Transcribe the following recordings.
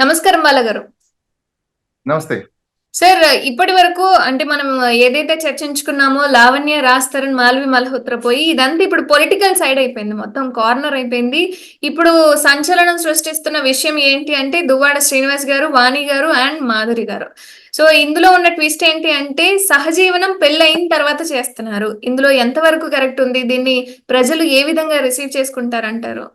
నమస్కారం బాలగారు. నమస్తే. సార్, ఇప్పటి వరకు అంటే మనం ఏదైతే చర్చించుకున్నామో లావణ్య, రాజ్ తరుణ్, మాల్వి మల్హోత్రా పోయి ఇదంతా ఇప్పుడు పొలిటికల్ సైడ్ అయిపోయింది. మొత్తం కార్నర్ అయిపోయింది. ఇప్పుడు సంచలనం సృష్టిస్తున్న విషయం ఏంటి అంటే దువ్వాడ శ్రీనివాస్ గారు, వాణి గారు అండ్ మాధురి గారు. సో ఇందులో ఉన్న ట్విస్ట్ ఏంటి అంటే సహజీవనం పెళ్ళయిన తర్వాత చేస్తున్నారు. ఇందులో ఎంతవరకు కరెక్ట్ ఉంది? దీన్ని ప్రజలు ఏ విధంగా రిసీవ్ చేసుకుంటారంటారు?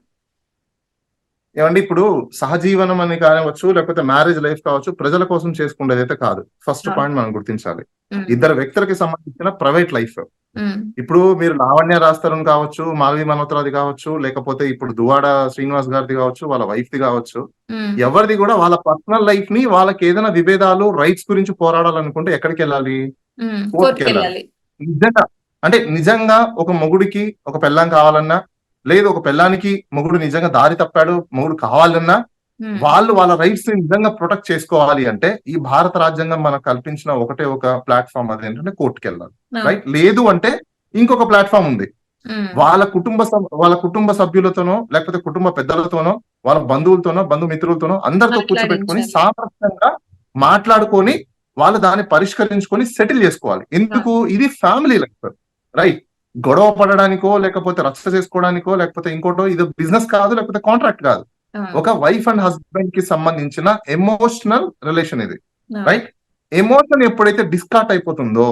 ఏవండి ఇప్పుడు సహజీవనం అని కావచ్చు, లేకపోతే మ్యారేజ్ లైఫ్ కావచ్చు, ప్రజల కోసం చేసుకునేదైతే కాదు. ఫస్ట్ అవును. పాయింట్ మనం గుర్తించాలి. ఉమ్, ఇద్దరు వ్యక్తులకి సంబంధించిన ప్రైవేట్ లైఫ్. ఉమ్, ఇప్పుడు మీరు లావణ్య రాస్తారని కావచ్చు, మాల్వి మల్హోత్రాది కావచ్చు, లేకపోతే ఇప్పుడు దువ్వాడ శ్రీనివాస్ గారిది కావచ్చు, వాళ్ళ వైఫ్ ది కావచ్చు. ఉమ్, ఎవరిది కూడా వాళ్ళ పర్సనల్ లైఫ్ ని వాళ్ళకి ఏదైనా విభేదాలు, రైట్స్ గురించి పోరాడాలనుకుంటే ఎక్కడికి వెళ్ళాలి? కోర్టుకి వెళ్ళాలి. కోర్టుకెళ్ళాలి. నిజంగా అంటే నిజంగా ఒక మొగుడికి ఒక పెళ్ళాం కావాలన్నా, లేదు ఒక పెళ్ళానికి మొగుడు నిజంగా దారి తప్పాడు, మొగుడు కావాలన్నా, ఉమ్, వాళ్ళు వాళ్ళ రైట్స్ ని నిజంగా ప్రొటెక్ట్ చేసుకోవాలి అంటే ఈ భారత రాజ్యాంగం మనకు కల్పించిన ఒకటే ఒక ప్లాట్ఫామ్ అది ఏంటంటే కోర్టుకి వెళ్ళాలి. అవును. రైట్? లేదు అంటే ఇంకొక ప్లాట్ఫామ్ ఉంది. ఉమ్, వాళ్ళ కుటుంబ సభ్యులతోనో, లేకపోతే కుటుంబ పెద్దలతోనో, వాళ్ళ బంధువులతోనో, బంధుమిత్రులతోనో అందరితో కూర్చోబెట్టుకొని మాట్లాడించాలి. సామరస్యంగా మాట్లాడుకొని వాళ్ళు దాన్ని పరిష్కరించుకొని సెటిల్ చేసుకోవాలి. ఎందుకు? ఇది ఫ్యామిలీ లైఫ్. రైట్? గొడవ పడడానికో, లేకపోతే రచ్చ చేసుకోవడానికో, లేకపోతే ఇంకోటో ఇది బిజినెస్ కాదు, లేకపోతే కాంట్రాక్ట్ కాదు. అవును. ఒక వైఫ్ అండ్ హస్బెండ్ కి సంబంధించిన ఎమోషనల్ రిలేషన్ ఇది. అవును. రైట్? ఎమోషన్ ఎప్పుడైతే డిస్కార్ట్ అయిపోతుందో,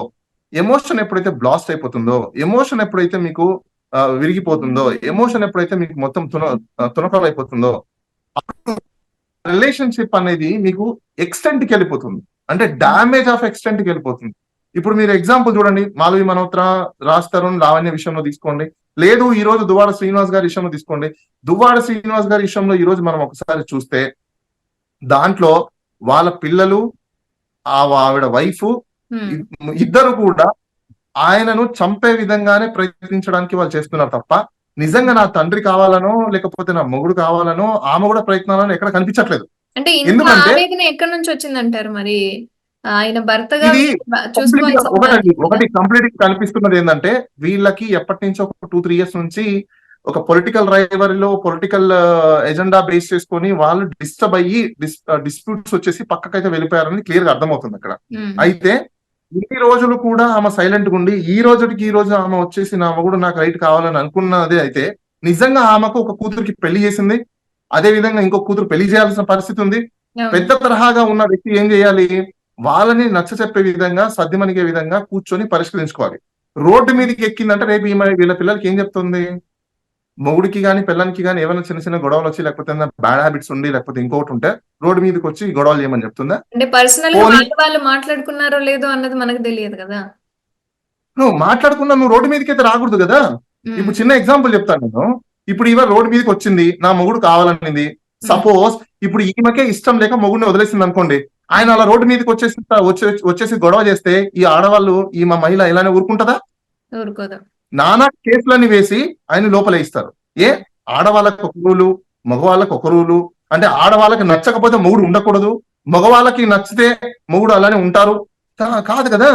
ఎమోషన్ ఎప్పుడైతే బ్లాస్ట్ అయిపోతుందో, ఎమోషన్ ఎప్పుడైతే మీకు విరిగిపోతుందో, ఎమోషన్ ఎప్పుడైతే మీకు మొత్తం తునకలు అయిపోతుందో, రిలేషన్షిప్ అనేది మీకు ఎక్స్టెంట్ కి వెళ్ళిపోతుంది. అంటే డామేజ్ ఆఫ్ ఎక్స్టెంట్ కి వెళ్ళిపోతుంది. ఇప్పుడు మీరు ఎగ్జాంపుల్ చూడండి, మాల్వి మల్హోత్రా, రాజ్ తరుణ్, లావణ్య విషయంలో తీసుకోండి. లేదు ఈ రోజు దువ్వాడ శ్రీనివాస్ గారి విషయంలో తీసుకోండి. దువ్వాడ శ్రీనివాస్ గారి విషయంలో ఈ రోజు మనం ఒకసారి చూస్తే దాంట్లో వాళ్ళ పిల్లలు, ఆవిడ వైఫ్, ఉమ్. ఇద్దరు కూడా ఆయనను చంపే విధంగానే ప్రయత్నించడానికి వాళ్ళు చేస్తున్నారు తప్ప నిజంగా నా తండ్రి కావాలనో, లేకపోతే నా మొగుడు కావాలనో ఆమె కూడా ప్రయత్నాలను ఎక్కడ కనిపించట్లేదు. అంటే ఇంత ఎందుకంటే ఆవేదన ఎక్కడి నుంచి వచ్చిందంటారు మరి? ఆయన భర్తగా ఇది కంప్లీట్ గా చూసుకోవాల్సిన ఒకటండి, బాధ్యత. ఒకటి కంప్లీట్ గా కనిపిస్తున్నది ఏంటంటే వీళ్ళకి ఎప్పటి నుంచో ఒక 2-3 years నుంచి ఒక పొలిటికల్ రైవరీలో, పొలిటికల్ ఎజెండా బేస్ చేసుకొని వాళ్ళు డిస్టర్బ్ అయ్యి డిస్ప్యూట్స్ వచ్చేసి పక్కకైతే వెళ్ళిపోయారని క్లియర్ గా అర్థమవుతుంది అక్కడ. ఉమ్, అయితే ఇన్ని రోజులు కూడా ఆమె సైలెంట్ గా ఉండి ఈ రోజుకి ఈ రోజు ఆమె వచ్చేసి నా మొగుడు నాకు రైట్ కావాలని అనుకున్నదే అయితే నిజంగా ఆమెకు ఒక కూతురికి పెళ్లి చేసింది, అదే విధంగా ఇంకో కూతురు పెళ్లి చేయాల్సిన పరిస్థితి ఉంది. అవును. పెద్ద తరహాగా ఉన్న వ్యక్తి ఏం చేయాలి? వాళ్ళని నచ్చ చెప్పే విధంగా, సర్దిమణిగే విధంగా కూర్చొని పరిష్కరించుకోవాలి. రోడ్డు మీదకి ఎక్కిందంటే రేపు ఈమె వీళ్ళ పిల్లలకి ఏం చెప్తుంది? మొగుడికి గాని పిల్లలకి గాని ఏమైనా చిన్న చిన్న గొడవలు వచ్చి, లేకపోతే బ్యాడ్ హ్యాబిట్స్ ఉండి, లేకపోతే ఇంకోటి ఉంటే రోడ్డు మీదకి వచ్చి గొడవలు చేయమని చెప్తుందా? అంటే పర్సనల్ గా పోనీ వాళ్ళు మాట్లాడుకున్నారో లేదో అన్నది మనకు తెలియదు కదా. నువ్వు మాట్లాడుకున్నా నువ్వు రోడ్డు మీదకి అయితే రాకూడదు కదా. ఉమ్, ఇప్పుడు చిన్న ఎగ్జాంపుల్ చెప్తాను నేను. ఇప్పుడు ఈమె రోడ్డు మీదకి వచ్చింది, నా మొగుడు కావాలనింది. ఉమ్, సపోజ్ ఇప్పుడు ఈమెకే ఇష్టం లేక మొగుడిని వదిలేసింది అనుకోండి. ఆయన అలా రోడ్డు మీదకి వచ్చేసి గొడవ చేస్తే ఈ ఆడవాళ్ళు, ఈమె మహిళ ఇలానే ఊరుకుంటదా? ఊరుకోదు. నానా కేసులన్నీ వేసి ఆయన లోపల ఇస్తారు. ఏ ఆడవాళ్ళకి ఒక రూలు, మగవాళ్ళకి ఒక రూలు. అంటే ఆడవాళ్ళకి నచ్చకపోతే మొగుడు ఉండకూడదు, మగవాళ్ళకి నచ్చితే మొగుడు అలానే ఉంటారు. కాదు కదా.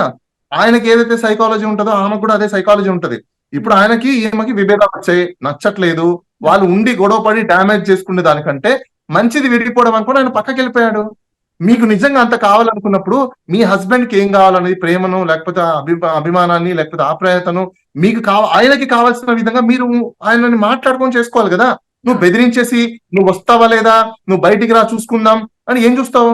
ఆయనకి ఏదైతే సైకాలజీ ఉంటుందో ఆమెకు కూడా అదే సైకాలజీ ఉంటది. ఇప్పుడు ఆయనకి ఈమెకి విభేదాలు వచ్చాయి, నచ్చట్లేదు, వాళ్ళు ఉండి గొడవ పడి డ్యామేజ్ చేసుకునే దానికంటే మంచిది విడిపోవడం అనుకుని ఆయన పక్కకి వెళ్ళిపోయాడు. మీకు నిజంగా అంత కావాలనుకున్నప్పుడు మీ హస్బెండ్ కి ఏం కావాలనేది ప్రేమను, లేకపోతే అభిమానాన్ని, లేకపోతే ఆప్యాయతను మీకు ఆయనకి కావాల్సిన విధంగా మీరు ఆయనని మాట్లాడుకొని చేసుకోవాలి కదా. నువ్వు బెదిరించేసి నువ్వు వస్తావా లేదా, నువ్వు బయటికి రా చూసుకుందాం అని ఏం చూస్తావు?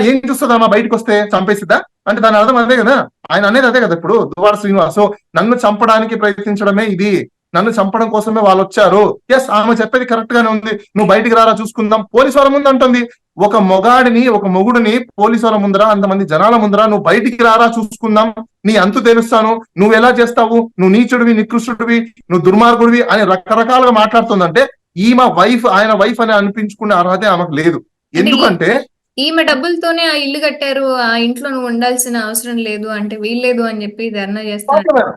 ఏం చూస్తుందమ్మా బయటకు వస్తే? చంపేసిద్దా? అంటే దాని అర్థం అదే కదా. ఆయన అనేది అదే కదా. ఇప్పుడు దువ్వాడ శ్రీనివాస్ నన్ను చంపడానికి ప్రయత్నించడమే ఇది, నన్ను చంపడం కోసమే వాళ్ళు వచ్చారు. ఎస్, ఆమె చెప్పేది కరెక్ట్ గానే ఉంది. నువ్వు బయటికి రారా చూసుకుందాం, పోలీసు వాళ్ళ ముందు అంటుంది. ఒక మొగాడిని, ఒక మొగుడిని పోలీసు వాళ్ళ ముందర, అంతమంది జనాల ముందర నువ్వు బయటికి రారా చూసుకుందాం, నీ అంతు తెలుస్తాను, నువ్వు ఎలా చేస్తావు, నువ్వు నీచుడివి, నికృష్టుడివి, నువ్వు దుర్మార్గుడివి అని రకరకాలుగా మాట్లాడుతుందంటే ఈమె వైఫ్, ఆయన వైఫ్ అని అనిపించుకునే అర్హత ఆమెకు లేదు. అంటే ఎందుకంటే ఈమె డబ్బులతోనే ఆ ఇల్లు కట్టారు, ఆ ఇంట్లో నువ్వు ఉండాల్సిన అవసరం లేదు అంటే వీల్లేదు అని చెప్పి ధర్నా చేస్తాను.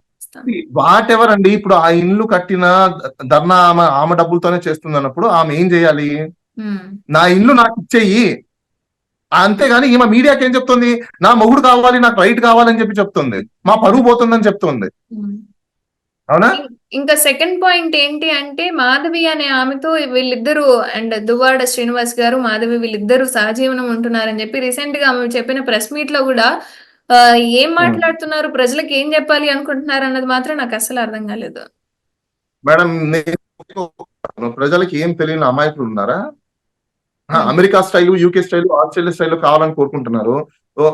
వాట్ ఎవర్ అండి. ఇప్పుడు ఆ ఇల్లు కట్టిన ధర్నా ఆమె డబ్బులతోనే చేస్తుంది అన్నప్పుడు ఆమె ఏం చేయాలి? నా ఇల్లు నాకు ఇచ్చేయి. అంతేగాని ఈమె మీడియాకి ఏం చెప్తుంది? నా మొగుడు కావాలి, నాకు రైట్ కావాలని చెప్పి చెప్తుంది, మా పరువు పోతుందని చెప్తుంది. అవునా? ఇంకా సెకండ్ పాయింట్ ఏంటి అంటే మాధవి అనే ఆమెతో వీళ్ళిద్దరూ అండ్ దువ్వాడ శ్రీనివాస్ గారు మాధవి వీళ్ళిద్దరూ సహజీవనం ఉంటున్నారని చెప్పి రీసెంట్ గా ఆమె చెప్పిన ప్రెస్ మీట్ లో కూడా ఆ, ఏం మాట్లాడుతున్నారు, ప్రజలకు ఏం చెప్పాలి అనుకుంటున్నారు అన్నది మాత్రం నాకు అసలు అర్థం కాలేదు. మేడం నేను ప్రజలకి ఏం తెలియని అమాయకులు ఉన్నారా? ఉమ్, America style, UK style, Australia style కావాలని కోరుకుంటున్నారు.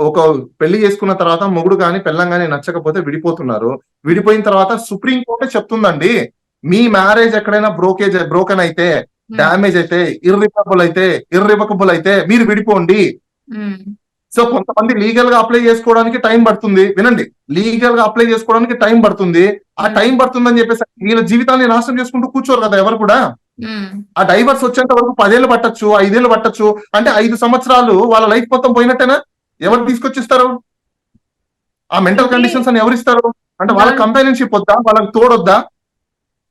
ఒక పెళ్లి చేసుకున్న తర్వాత మొగుడు కానీ పెళ్ళం కానీ నచ్చకపోతే విడిపోతున్నారు. విడిపోయిన తర్వాత సుప్రీం కోర్టే చెప్తుందండి, మీ మ్యారేజ్ ఎక్కడైనా బ్రోకెన్ అయితే, ఉమ్, డ్యామేజ్ అయితే, ఇర్రివకబుల్ అయితే మీరు విడిపోండి. ఉమ్, సో కొంతమంది లీగల్ గా అప్లై చేసుకోవడానికి టైం పడుతుంది. వినండి, లీగల్ గా అప్లై చేసుకోవడానికి టైం పడుతుంది. ఆ టైం పడుతుందని చెప్పేసి వీళ్ళ జీవితాన్ని నాశనం చేసుకుంటూ కూర్చోరు కదా ఎవరు కూడా. ఉమ్. ఆ డైవర్స్ వచ్చేంత వరకు 10 ఏళ్ళు పట్టొచ్చు, 5 ఏళ్ళు పట్టొచ్చు. అంటే 5 సంవత్సరాలు వాళ్ళ లైఫ్ మొత్తం పోయినట్టేనా? ఎవరు తీసుకొచ్చిస్తారు? ఆ మెంటల్ అంటే కండిషన్స్ అని ఎవరిస్తారు? అంటే నా వాళ్ళ కంపానియన్షిప్ వద్దా, వాళ్ళకి తోడొద్దా?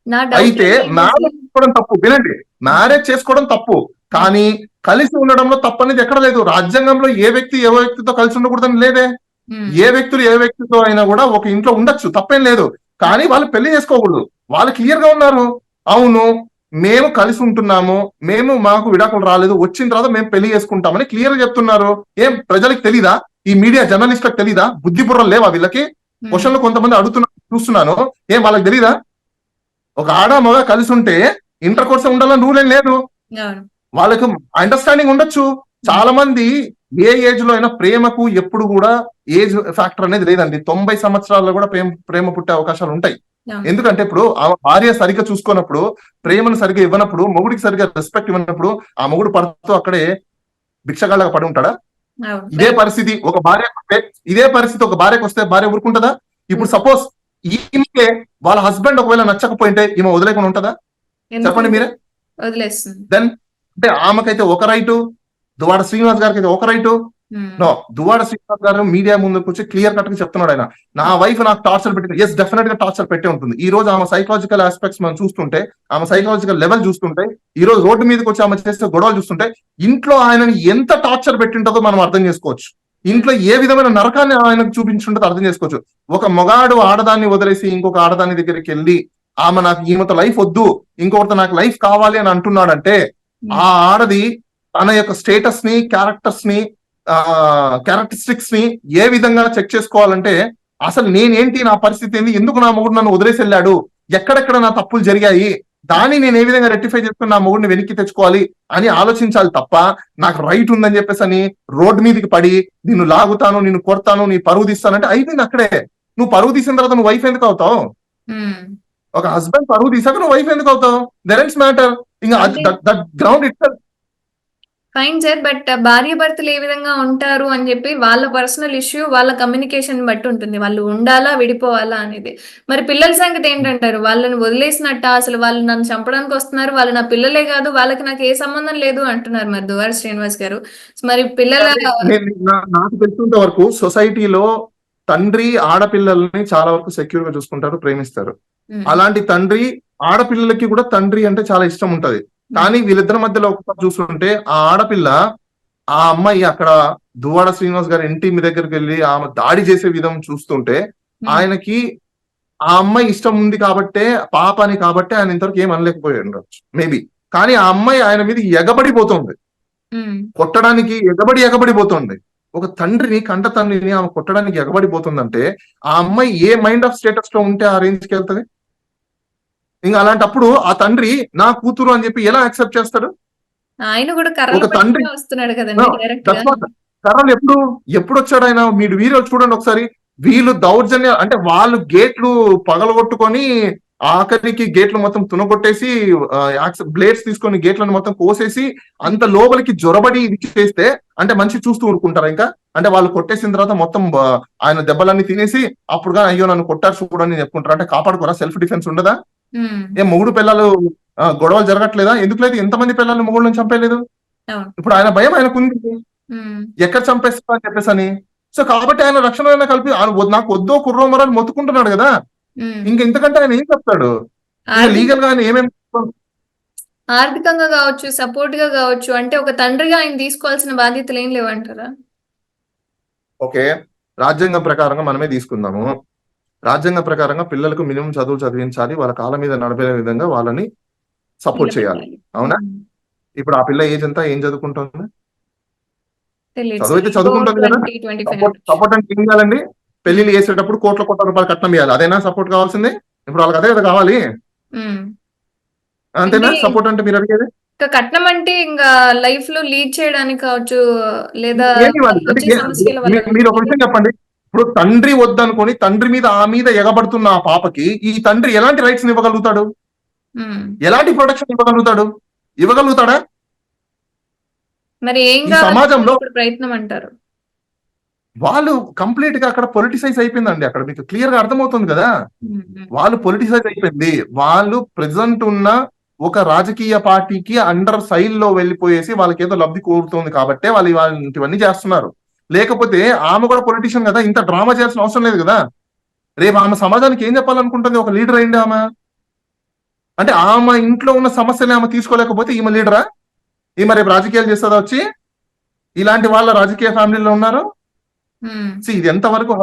నా డౌట్ అయితే ఏంటంటే మ్యారేజ్ చేసుకోవడం తప్పు. వినండి, మ్యారేజ్ చేసుకోవడం తప్పు, కానీ కలిసి ఉండడంలో తప్పు అనేది ఎక్కడ లేదు. రాజ్యాంగంలో ఏ వ్యక్తి ఏ వ్యక్తితో కలిసి ఉండకూడదని లేదే. ఏ వ్యక్తులు ఏ వ్యక్తితో అయినా కూడా ఒక ఇంట్లో ఉండొచ్చు, తప్పేం లేదు. కానీ వాళ్ళు పెళ్లి చేసుకోకూడదు. వాళ్ళు క్లియర్ గా ఉన్నారు, అవును మేము కలిసి ఉంటున్నాము, మాకు విడాకులు రాలేదు, వచ్చిన తర్వాత మేము పెళ్లి చేసుకుంటామని క్లియర్ గా చెప్తున్నారు. ఏం ప్రజలకు తెలీదా? ఈ మీడియా జర్నలిస్టులకు తెలీదా? బుద్ధి బుర్రలు లేవా వీళ్ళకి? క్వశ్చన్లు కొంతమంది అడుగుతున్నా చూస్తున్నాను, ఏం వాళ్ళకి తెలీదా? ఒక ఆడ మగ కలిసి ఉంటే ఇంటర్ కోర్స్ ఉండాలని రూల్ ఏం లేదు. వాళ్ళకు అండర్స్టాండింగ్ ఉండొచ్చు. చాలా మంది ఏ ఏజ్ లో అయినా ప్రేమకు ఎప్పుడు కూడా ఏజ్ ఫ్యాక్టర్ అనేది లేదండి. 90 సంవత్సరాల్లో కూడా ప్రేమ పుట్టే అవకాశాలు ఉంటాయి. ఎందుకంటే ఇప్పుడు ఆ భార్య సరిగ్గా చూసుకున్నప్పుడు, ప్రేమను సరిగ్గా ఇవ్వనప్పుడు, మొగుడికి సరిగ్గా రెస్పెక్ట్ ఇవ్వనప్పుడు ఆ మొగుడు పడుతూ అక్కడే భిక్షగాళ్ళగా పడి ఉంటాడా? ఇదే పరిస్థితి ఒక భార్యకు వస్తే భార్య ఊరుకుంటుందా? ఇప్పుడు సపోజ్ ఈమెకే వాళ్ళ హస్బెండ్ ఒకవేళ నచ్చకపోయింటే ఈమె వదిలేకుండా ఉంటుందా? చెప్పండి మీరే. వదిలేస్తుంది. దెన్ అంటే ఆమెకైతే ఒక రైటు, దువ్వాడ శ్రీనివాస్ గారికి అయితే ఒక రైటు. నో, దువ్వాడ శ్రీనివాస్ గారు మీడియా ముందుకు వచ్చి క్లియర్ కట్ గా చెప్తున్నాడు, ఆయన నా వైఫ్ నాకు టార్చర్ పెట్టింది. ఎస్, డెఫినెట్ గా టార్చర్ పెట్టే ఉంటుంది. ఈ రోజు ఆమె సైకలాజికల్ ఆస్పెక్ట్స్ మనం చూస్తుంటే, ఆమె సైకలాజికల్ లెవెల్ చూస్తుంటే, ఈ రోజు రోడ్డు మీదకి వచ్చి ఆమె చేసే గొడవలు చూస్తుంటే, ఇంట్లో ఆయనని ఎంత టార్చర్ పెట్టింటుందో మనం అర్థం చేసుకోవచ్చు. ఇంట్లో ఏ విధమైన నరకాన్ని ఆయనకు చూపించుంటుందో అర్థం చేసుకోవచ్చు. ఒక మొగాడు ఆడదాన్ని వదిలేసి ఇంకొక ఆడదాని దగ్గరికి వెళ్ళి ఆమె నాకు ఈమెతో లైఫ్ వద్దు, ఇంకొకరితో నాకు లైఫ్ కావాలి అని అంటున్నాడంటే, ఆ ఆడది తన యొక్క స్టేటస్ ని, క్యారెక్టరిస్టిక్స్ ని ఏ విధంగా చెక్ చేసుకోవాలంటే, అసలు నేనేంటి, నా పరిస్థితి ఏంటి, ఎందుకు నా మొగుడు నన్ను వదిలేసి వెళ్ళాడు, ఎక్కడెక్కడ నా తప్పులు జరిగాయి, దాన్ని నేను ఏ విధంగా రెక్టిఫై చేసుకుని నా మొగుడిని వెనక్కి తెచ్చుకోవాలి అని ఆలోచించాలి తప్ప, నాకు రైట్ ఉందని చెప్పేసి అని రోడ్డు మీదకి పడి నిన్ను లాగుతాను, నిన్ను కొడతాను, నీ పరువు తీస్తానంటే అయిపోయింది అక్కడే. నువ్వు పరువు తీసిన తర్వాత నువ్వు వైఫ్ ఎందుకు అవుతావు? ఒక హస్బెండ్ పరువు తీసాక నువ్వు వైఫ్ ఎందుకు అవుతావు? There is matter. ఇంకా that ground it. Fine sir, but భార్య భర్తలు ఏ విధంగా ఉంటారు అని చెప్పి వాళ్ళ పర్సనల్ ఇష్యూ, వాళ్ళ కమ్యూనికేషన్ బట్టి ఉంటుంది. వాళ్ళు ఉండాలా విడిపోవాలా అనేది. మరి పిల్లల సంగతి ఏంటంటారు? వాళ్ళని వదిలేసినట్ట, అసలు వాళ్ళు నన్ను చంపడానికి వస్తున్నారు, వాళ్ళు నా పిల్లలే కాదు, వాళ్ళకి నాకు ఏ సంబంధం లేదు అంటున్నారు మరి దువ్వాడ శ్రీనివాస్ గారు. మరి పిల్లల నాకు తెలిసినంత వరకు సొసైటీలో తండ్రి ఆడపిల్లల్ని చాలా వరకు సెక్యూర్ గా చూసుకుంటారు, ప్రేమిస్తారు. అలాంటి తండ్రి ఆడపిల్లలకి కూడా తండ్రి అంటే చాలా ఇష్టం ఉంటది. కానీ వీళ్ళిద్దరి మధ్యలో ఒకసారి చూస్తుంటే ఆ ఆడపిల్ల, ఆ అమ్మాయి అక్కడ దువ్వాడ శ్రీనివాస్ గారి ఇంటి మీ దగ్గరికి వెళ్ళి ఆమె దాడి చేసే విధం చూస్తుంటే, ఆయనకి ఆ అమ్మాయి ఇష్టం ఉంది కాబట్టే, పాపని కాబట్టే ఆయన ఇంతవరకు ఏం అనలేకపోయి ఉండొచ్చు మేబీ. కానీ ఆ అమ్మాయి ఆయన మీద ఎగబడిపోతుంది, కొట్టడానికి ఎగబడిపోతుంది. ఒక తండ్రిని, కంట తండ్రిని ఆమె కొట్టడానికి ఎగబడిపోతుందంటే ఆ అమ్మాయి ఏ మైండ్ ఆఫ్ స్టేటస్ లో ఉంటే ఆ రేంజ్కి వెళ్తుంది? ఇంకా అలాంటప్పుడు ఆ తండ్రి నా కూతురు అని చెప్పి ఎలా యాక్సెప్ట్ చేస్తాడు? ఆయన కూడా ఒక తండ్రి వస్తున్నాడు కదండి డైరెక్ట్ గా. కర్రలు ఎప్పుడు వచ్చాడు ఆయన? మీరు వీడియో చూడండి ఒకసారి. వీళ్ళు దౌర్జన్య అంటే వాళ్ళు గేట్లు పగలగొట్టుకొని ఆఖరికి గేట్లు మొత్తం తునగొట్టేసి బ్లేడ్స్ తీసుకొని గేట్లను మొత్తం కోసేసి అంత లోపలికి జొరబడి చేస్తే అంటే మనిషి చూస్తూ ఊరుకుంటారా? ఇంకా అంటే వాళ్ళు కొట్టేసిన తర్వాత మొత్తం ఆయన దెబ్బలన్నీ తినేసి అప్పుడుగా అయ్యో నన్ను కొట్టారు చూడని చెప్పుకుంటారు. అంటే కాపాడుకోరా? సెల్ఫ్ డిఫెన్స్ ఉండదా? ఏం మొగుడు పిల్లలు గొడవలు జరగట్లేదా? ఎందుకు లేదు? ఎంతమంది పిల్లలు మొగుళ్ళని చంపేయలేదు? ఇప్పుడు ఆయన భయం ఆయనకుంది, ఎక్కడ చంపేస్తా అని చెప్పేసి అని. సో కాబట్టి ఆయన రక్షణ కలిపి నాకు వద్దో కుర్రో మరని మొత్తుకుంటున్నాడు కదా. ఇంతకంటే ఆయన ఏం చెప్తాడు? లీగల్ గా ఆయన ఏమేమి ఆర్థికంగా కావచ్చు, సపోర్ట్ గా కావచ్చు, అంటే ఒక తండ్రిగా ఆయన తీసుకోవాల్సిన బాధ్యతలు ఏం లేవంటారా? ఓకే, రాజ్యాంగం ప్రకారంగా మనమే తీసుకుందాము. రాజ్యాంగ ప్రకారంగా పిల్లలకు మినిమం చదువు చదివించాలి, వాళ్ళ కాళ్ళ మీద నడిపే విధంగా వాళ్ళని సపోర్ట్ చేయాలి. నిలబెట్టాలి. అవునా? ఇప్పుడు ఆ పిల్ల ఏజ్ ఎంత? ఏం చదువుకుంటుంది? తెలియదు చదువు సార్. అయితే చదువుకుంటుంది కదా. 20-25 సపోర్ట్ అంటే ఏం చేయాలండి? పెళ్లిళ్ళు చేసేటప్పుడు కోట్ల రూపాయలు కట్నం ఇవ్వాలి. అదేనా సపోర్ట్ కావాల్సింది? ఇప్పుడు వాళ్ళకి అదే కదా కావాలి. అంతేనా అంటే సపోర్ట్ అంటే మీరు అడిగేది? ఇంకా కట్నం అంటే ఇంకా లైఫ్ లో లీడ్ చేయడానికి కావచ్చు, లేదా ఏమి ఇవ్వాలి? అంటే వచ్చే సమస్యల వల్ల మీరు ఒక విషయం చెప్పండి. ఇప్పుడు తండ్రి వద్దనుకొని తండ్రి మీద ఆ మీద ఎగబడుతున్న ఆ పాపకి ఈ తండ్రి ఎలాంటి రైట్స్ ఇవ్వగలుగుతాడు? ఎలాంటి ప్రొటెక్షన్ ఇవ్వగలుగుతాడు? ఇవ్వగలుగుతాడా? మరి ఏం ఈ కావాలి సమాజంలో ఇప్పుడు ప్రయత్నం అంటారు? వాళ్ళు కంప్లీట్ గా అక్కడ పొలిటిసైజ్ అయిపోయిందండి. అక్కడ మీకు క్లియర్ గా అర్థమవుతుంది కదా. వాళ్ళు పొలిటిసైజ్ అయిపోయింది. వాళ్ళు ప్రెసెంట్ ఉన్న ఒక రాజకీయ పార్టీకి అండర్ సైల్ లో వెళ్ళిపోయేసి వాళ్ళకి ఏదో లబ్ధి కోరుతుంది కాబట్టే వాళ్ళు ఇవన్నీ చేస్తున్నారు. లేకపోతే ఆమె కూడా పొలిటీషియన్ కదా, ఇంత డ్రామా చేయాల్సిన అవసరం లేదు కదా. రేపు ఆమె సమాజానికి ఏం చెప్పాలనుకుంటుంది? ఒక లీడర్ అయింది ఆమె. అంటే ఆమె ఇంట్లో ఉన్న సమస్యని ఆమె తీసుకోలేకపోతే ఈమె లీడరా? ఈమె రేపు రాజకీయాలు చేస్తుందా వచ్చి? ఇలాంటి వాళ్ళ రాజకీయ ఫ్యామిలీలో ఉన్నారు. ఇది ఎంతవరకు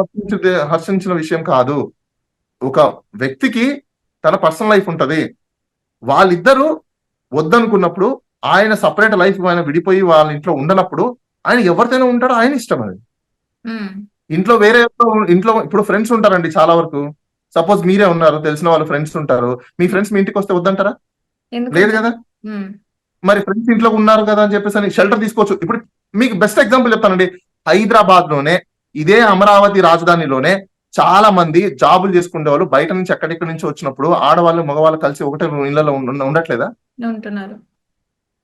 హర్షించిన విషయం కాదు. ఒక వ్యక్తికి తన పర్సనల్ లైఫ్ ఉంటది. వాళ్ళిద్దరూ వద్దనుకున్నప్పుడు ఆయన సపరేట్ లైఫ్ ఆయన విడిపోయి వాళ్ళ ఇంట్లో ఉండనప్పుడు ఆయన ఎవరితోనే ఉంటాడో ఆయన ఇష్టం. అది ఇంట్లో వేరే ఇంట్లో ఇప్పుడు ఫ్రెండ్స్ ఉంటారండి చాలా వరకు. సపోజ్ మీరే ఉన్నారు, తెలిసిన వాళ్ళు ఫ్రెండ్స్ ఉంటారు. మీ ఫ్రెండ్స్ మీ ఇంటికి వస్తే వద్దంటారా? లేదు కదా. మరి ఫ్రెండ్స్ ఇంట్లో ఉన్నారు కదా అని చెప్పేసి అని షెల్టర్ తీసుకోవచ్చు. ఇప్పుడు మీకు బెస్ట్ ఎగ్జాంపుల్ చెప్తానండి. హైదరాబాద్ లోనే ఇదే అమరావతి రాజధానిలోనే చాలా మంది జాబులు చేసుకునే వాళ్ళు బయట నుంచి ఎక్కడెక్కడి నుంచి వచ్చినప్పుడు ఆడవాళ్ళు మగవాళ్ళు కలిసి ఒకటే ఇళ్లలో ఉండట్లేదా?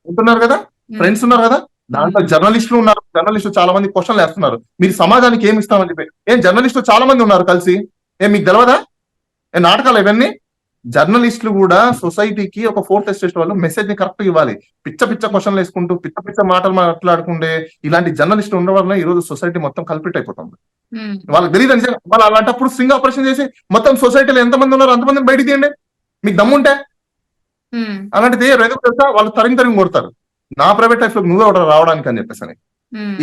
ఉంటున్నారు కదా. ఫ్రెండ్స్ ఉన్నారు కదా. దాంట్లో జర్నలిస్టులు ఉన్నారు. జర్నలిస్టులు చాలా మంది క్వశ్చన్లు వేస్తున్నారు. మీరు సమాజానికి ఏమి ఇస్తామని చెప్పి. ఏం జర్నలిస్టులు చాలా మంది ఉన్నారు కలిసి. మీకు తెలియదా? నాటకాలు ఇవన్నీ. జర్నలిస్టులు కూడా సొసైటీకి ఒక 4th ఎస్టేట్ వాళ్ళు మెసేజ్ ని కరెక్ట్ ఇవ్వాలి. పిచ్చ క్వశ్చన్లు వేసుకుంటూ పిచ్చ మాటలు మాట్లాడుకుంటే ఇలాంటి జర్నలిస్టులు ఉండడం వల్ల ఈ రోజు సొసైటీ మొత్తం కల్పిట్ అయిపోతుంది. వాళ్ళకి తెలియదు నిజంగా. వాళ్ళు అలాంటప్పుడు స్ట్రింగ్ ఆపరేషన్ చేసి మొత్తం సొసైటీలో ఎంతమంది ఉన్నారో అంతమందిని బయటికి తీయండి మీకు దమ్ముంటే. అలాంటిది ఎందుకు తెలుసా? వాళ్ళు తరిమి కొడతారు. నా ప్రైవేట్ లైఫ్ లో నువ్వే రావడానికి అని చెప్పేసి అని.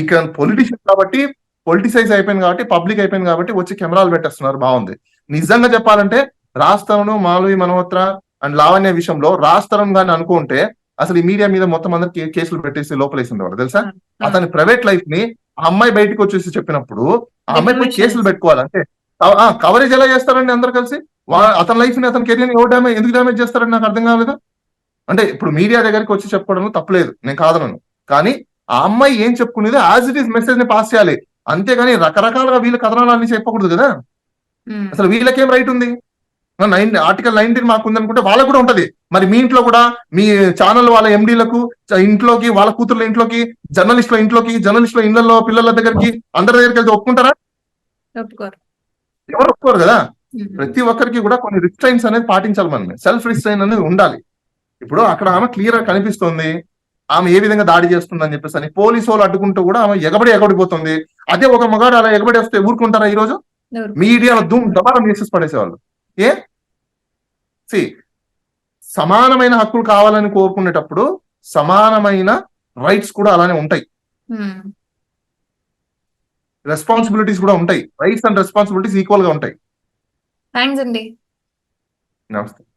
ఇక పొలిటీషియన్ కాబట్టి పొలిటిసైజ్ అయిపోయింది కాబట్టి పబ్లిక్ అయిపోయింది కాబట్టి వచ్చి కెమెరాలు పెట్టేస్తున్నారు. బాగుంది. నిజంగా చెప్పాలంటే రాజ్ మాలవి మల్హోత్రా అండ్ లావణ్య విషయంలో రాజ్ గాని అనుకుంటే అసలు ఈ మీడియా మీద మొత్తం అందరికి కేసులు పెట్టేసి లోపలేసింది వాళ్ళు తెలుసా. అతని ప్రైవేట్ లైఫ్ ని ఆ అమ్మాయి బయటకు వచ్చేసి చెప్పినప్పుడు ఆ అమ్మాయి పోయి కేసులు పెట్టుకోవాలంటే కవరేజ్ ఎలా చేస్తారండి అందరు కలిసి? అతని లైఫ్ ని అతని కెరీర్ ని ఎందుకు డ్యామేజ్ చేస్తారని నాకు అర్థం కాలేదు. అంటే ఇప్పుడు మీడియా దగ్గరికి వచ్చి చెప్పుకోవడం తప్పలేదు, నేను కాదనను. కానీ ఆ అమ్మాయి ఏం చెప్పుకునేది యాజ్ ఇట్ ఈస్ మెసేజ్ ని పాస్ చేయాలి. అంతేగాని రకరకాలుగా వీళ్ళ కథనాలు అన్ని చెప్పకూడదు కదా. అసలు వీళ్ళకేం రైట్ ఉంది? ఆర్టికల్ 19 మాకు ఉందనుకుంటే వాళ్ళకు కూడా ఉంటది. మరి మీ ఇంట్లో కూడా మీ ఛానల్ వాళ్ళ ఎండీలకు ఇంట్లోకి, వాళ్ళ కూతుర్ల ఇంట్లోకి, జర్నలిస్టుల ఇంట్లోకి, జర్నలిస్టుల ఇళ్లలో పిల్లల దగ్గరికి అందరి దగ్గరికి వెళ్తే ఒప్పుకుంటారా? ఎవరు ఒప్పుకోరు కదా. ప్రతి ఒక్కరికి కూడా కొన్ని రిస్ట్రైన్స్ అనేది పాటించాలి. మనం సెల్ఫ్ రిస్ట్రైన్ అనేది ఉండాలి. ఇప్పుడు అక్కడ ఆమె క్లియర్ గా కనిపిస్తుంది ఆమె ఏ విధంగా దాడి చేస్తుందని చెప్పేసి అని. పోలీసు వాళ్ళు అడ్డుకుంటూ కూడా ఆమె ఎగబడిపోతుంది. అదే ఒక మగాడు అలా ఎగబడి వస్తే ఊరుకుంటారా? ఈ రోజు మీడియాలో దబారం చేసేసి పడేసేవాళ్ళు. సమానమైన హక్కులు కావాలని కోరుకునేటప్పుడు సమానమైన రైట్స్ కూడా అలానే ఉంటాయి, రెస్పాన్సిబిలిటీస్ కూడా ఉంటాయి. రైట్స్ అండ్ రెస్పాన్సిబిలిటీస్ ఈక్వల్ గా ఉంటాయి. థాంక్స్ అండి. నమస్తే.